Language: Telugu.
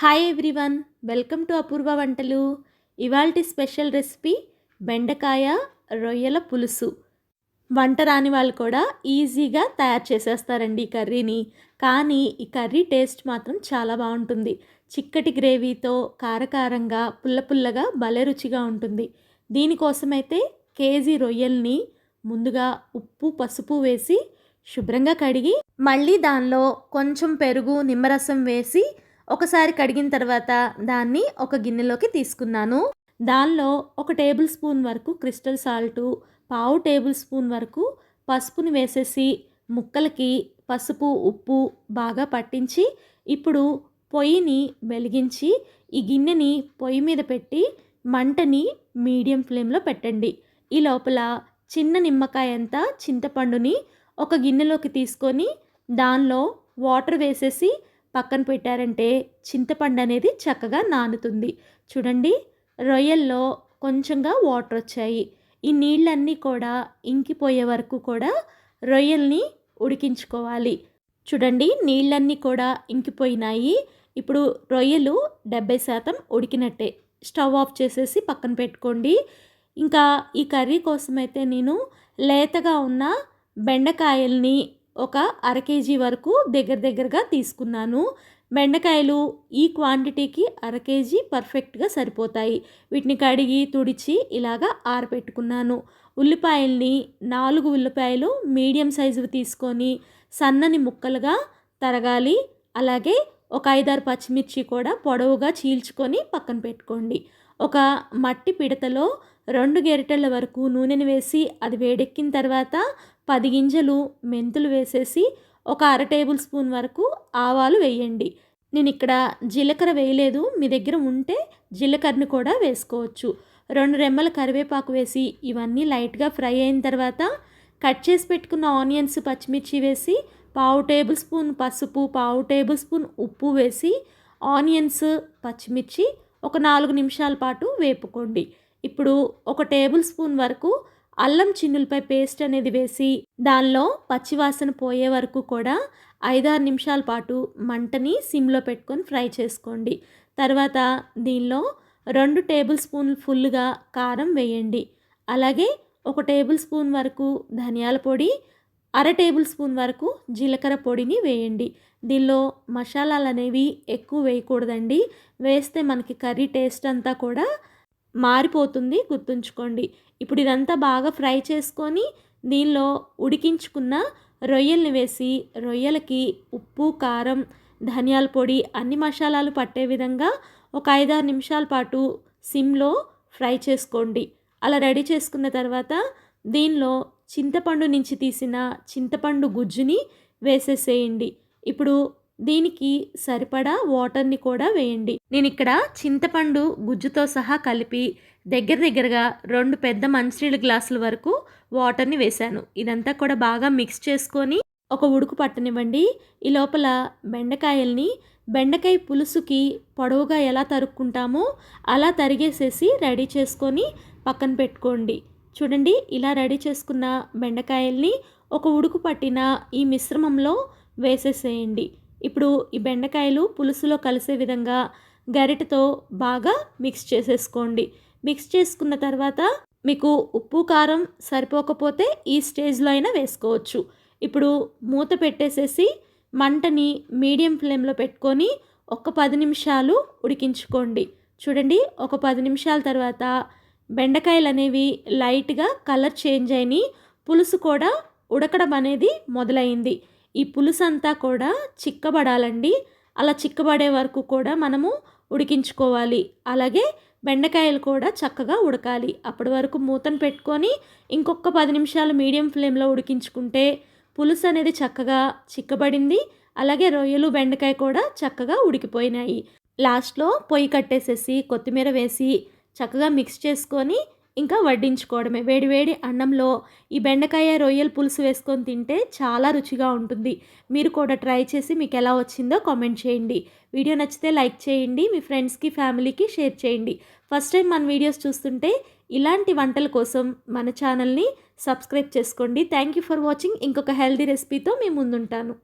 హాయ్ ఎవ్రీవన్, వెల్కమ్ టు అపూర్వ వంటలు. ఇవాల్టి స్పెషల్ రెసిపీ బెండకాయ రొయ్యల పులుసు. వంట రాని వాళ్ళు కూడా ఈజీగా తయారు చేసేస్తారండి ఈ కర్రీని. కానీ ఈ కర్రీ టేస్ట్ మాత్రం చాలా బాగుంటుంది. చిక్కటి గ్రేవీతో కారకారంగా పుల్ల పుల్లగా భలే రుచిగా ఉంటుంది. దీనికోసమైతే కేజీ రొయ్యల్ని ముందుగా ఉప్పు పసుపు వేసి శుభ్రంగా కడిగి మళ్ళీ దానిలో కొంచెం పెరుగు నిమ్మరసం వేసి ఒకసారి కడిగిన తర్వాత దాన్ని ఒక గిన్నెలోకి తీసుకున్నాను. దానిలో 1 టేబుల్ స్పూన్ వరకు క్రిస్టల్ సాల్టు, పావు టేబుల్ స్పూన్ వరకు పసుపుని వేసేసి ముక్కలకి పసుపు ఉప్పు బాగా పట్టించి ఇప్పుడు పొయ్యిని వెలిగించి ఈ గిన్నెని పొయ్యి మీద పెట్టి మంటని మీడియం ఫ్లేమ్లో పెట్టండి. ఈ లోపల చిన్న నిమ్మకాయ అంత చింతపండుని ఒక గిన్నెలోకి తీసుకొని దానిలో వాటర్ వేసేసి పక్కన పెట్టారంటే చింతపండు అనేది చక్కగా నానుతుంది. చూడండి, రొయ్యల్లో కొంచెంగా వాటర్ వచ్చాయి. ఈ నీళ్ళన్నీ కూడా ఇంకిపోయే వరకు కూడా రొయ్యల్ని ఉడికించుకోవాలి. చూడండి, నీళ్ళన్నీ కూడా ఇంకిపోయినాయి. ఇప్పుడు రొయ్యలు 70% ఉడికినట్టే. స్టవ్ ఆఫ్ చేసేసి పక్కన పెట్టుకోండి. ఇంకా ఈ కర్రీ కోసమైతే నేను లేతగా ఉన్న బెండకాయల్ని ఒక 1/2 కేజీ వరకు దగ్గరగా తీసుకున్నాను. బెండకాయలు ఈ క్వాంటిటీకి 1/2 కేజీ పర్ఫెక్ట్గా సరిపోతాయి. వీటిని కడిగి తుడిచి ఇలాగా ఆరబెట్టుకున్నాను. ఉల్లిపాయల్ని 4 ఉల్లిపాయలు మీడియం సైజువి తీసుకొని సన్నని ముక్కలుగా తరగాలి. అలాగే ఒక 5-6 పచ్చిమిర్చి కూడా పొడవుగా చీల్చుకొని పక్కన పెట్టుకోండి. ఒక మట్టి పిడతలో 2 గరిటెల వరకు నూనెని వేసి అది వేడెక్కిన తర్వాత 10 గింజలు మెంతులు వేసేసి ఒక 1/2 టేబుల్ స్పూన్ వరకు ఆవాలు వేయండి. నేను ఇక్కడ జీలకర్ర వేయలేదు, మీ దగ్గర ఉంటే జీలకర్రని కూడా వేసుకోవచ్చు. 2 రెమ్మల కరివేపాకు వేసి ఇవన్నీ లైట్గా ఫ్రై అయిన తర్వాత కట్ చేసి పెట్టుకున్న ఆనియన్స్ పచ్చిమిర్చి వేసి పావు టేబుల్ స్పూన్ పసుపు పావు టేబుల్ స్పూన్ ఉప్పు వేసి ఆనియన్స్ పచ్చిమిర్చి ఒక 4 నిమిషాల పాటు వేపుకోండి. ఇప్పుడు 1 టేబుల్ స్పూన్ వరకు అల్లం చిన్నులపై పేస్ట్ అనేది వేసి దానిలో పచ్చివాసన పోయే వరకు కూడా 5-6 నిమిషాల పాటు మంటని సిమ్లో పెట్టుకొని ఫ్రై చేసుకోండి. తర్వాత దీనిలో 2 టేబుల్ స్పూన్లు ఫుల్గా కారం వేయండి. అలాగే 1 టేబుల్ స్పూన్ వరకు ధనియాల పొడి, 1/2 టేబుల్ స్పూన్ వరకు జీలకర్ర పొడిని వేయండి. దీనిలో మసాలాలు అనేవి ఎక్కువ వేయకూడదండి. వేస్తే మనకి కర్రీ టేస్ట్ అంతా కూడా మారిపోతుంది, గుర్తుంచుకోండి. ఇప్పుడు ఇదంతా బాగా ఫ్రై చేసుకొని దీనిలో ఉడికించుకున్న రొయ్యల్ని వేసి రొయ్యలకి ఉప్పు కారం ధనియాల పొడి అన్ని మసాలాలు పట్టే విధంగా ఒక 5-6 నిమిషాల పాటు సిమ్లో ఫ్రై చేసుకోండి. అలా రెడీ చేసుకున్న తర్వాత దీనిలో చింతపండు నుంచి తీసిన చింతపండు గుజ్జుని వేసేసేయండి. ఇప్పుడు దీనికి సరిపడా వాటర్ని కూడా వేయండి. నేను ఇక్కడ చింతపండు గుజ్జుతో సహా కలిపి దగ్గరగా 2 పెద్ద మంచినీళ్ళ గ్లాసుల వరకు వాటర్ని వేశాను. ఇదంతా కూడా బాగా మిక్స్ చేసుకొని ఒక ఉడుకు పట్టనివ్వండి. ఈ లోపల బెండకాయ పులుసుకి పొడవుగా ఎలా తరుక్కుంటామో అలా తరిగేసేసి రెడీ చేసుకొని పక్కన పెట్టుకోండి. చూడండి, ఇలా రెడీ చేసుకున్న బెండకాయల్ని ఒక ఉడుకు పట్టిన ఈ మిశ్రమంలో వేసేసేయండి. ఇప్పుడు ఈ బెండకాయలు పులుసులో కలిసే విధంగా గరిటెతో బాగా మిక్స్ చేసేసుకోండి. మిక్స్ చేసుకున్న తర్వాత మీకు ఉప్పు కారం సరిపోకపోతే ఈ స్టేజ్లో అయినా వేసుకోవచ్చు. ఇప్పుడు మూత పెట్టేసేసి మంటని మీడియం ఫ్లేమ్లో పెట్టుకొని ఒక 10 నిమిషాలు ఉడికించుకోండి. చూడండి, ఒక 10 నిమిషాల తర్వాత బెండకాయలు అనేవి లైట్గా కలర్ చేంజ్ అయినాయి. పులుసు కూడా ఉడకడం అనేది మొదలైంది. ఈ పులుసు అంతా కూడా చిక్కబడాలండి. అలా చిక్కబడే వరకు కూడా మనము ఉడికించుకోవాలి. అలాగే బెండకాయలు కూడా చక్కగా ఉడకాలి. అప్పటి వరకు మూతను పెట్టుకొని ఇంకొక 10 నిమిషాలు మీడియం ఫ్లేమ్లో ఉడికించుకుంటే పులుసు అనేది చక్కగా చిక్కబడింది. అలాగే రొయ్యలు బెండకాయ కూడా చక్కగా ఉడికిపోయినాయి. లాస్ట్లో పొయ్యి కట్టేసేసి కొత్తిమీర వేసి చక్కగా మిక్స్ చేసుకొని ఇంకా వడ్డించుకోవడమే. వేడివేడి అన్నంలో ఈ బెండకాయ రొయ్యల పులుసు వేసుకొని తింటే చాలా రుచిగా ఉంటుంది. మీరు కూడా ట్రై చేసి మీకు ఎలా వచ్చిందో కామెంట్ చేయండి. వీడియో నచ్చితే లైక్ చేయండి, మీ ఫ్రెండ్స్కి ఫ్యామిలీకి షేర్ చేయండి. ఫస్ట్ టైం మన వీడియోస్ చూస్తుంటే ఇలాంటి వంటల కోసం మన ఛానల్ని సబ్స్క్రైబ్ చేసుకోండి. Thank you for watching. ఇంకొక హెల్దీ రెసిపీతో మీ ముందుంటాను.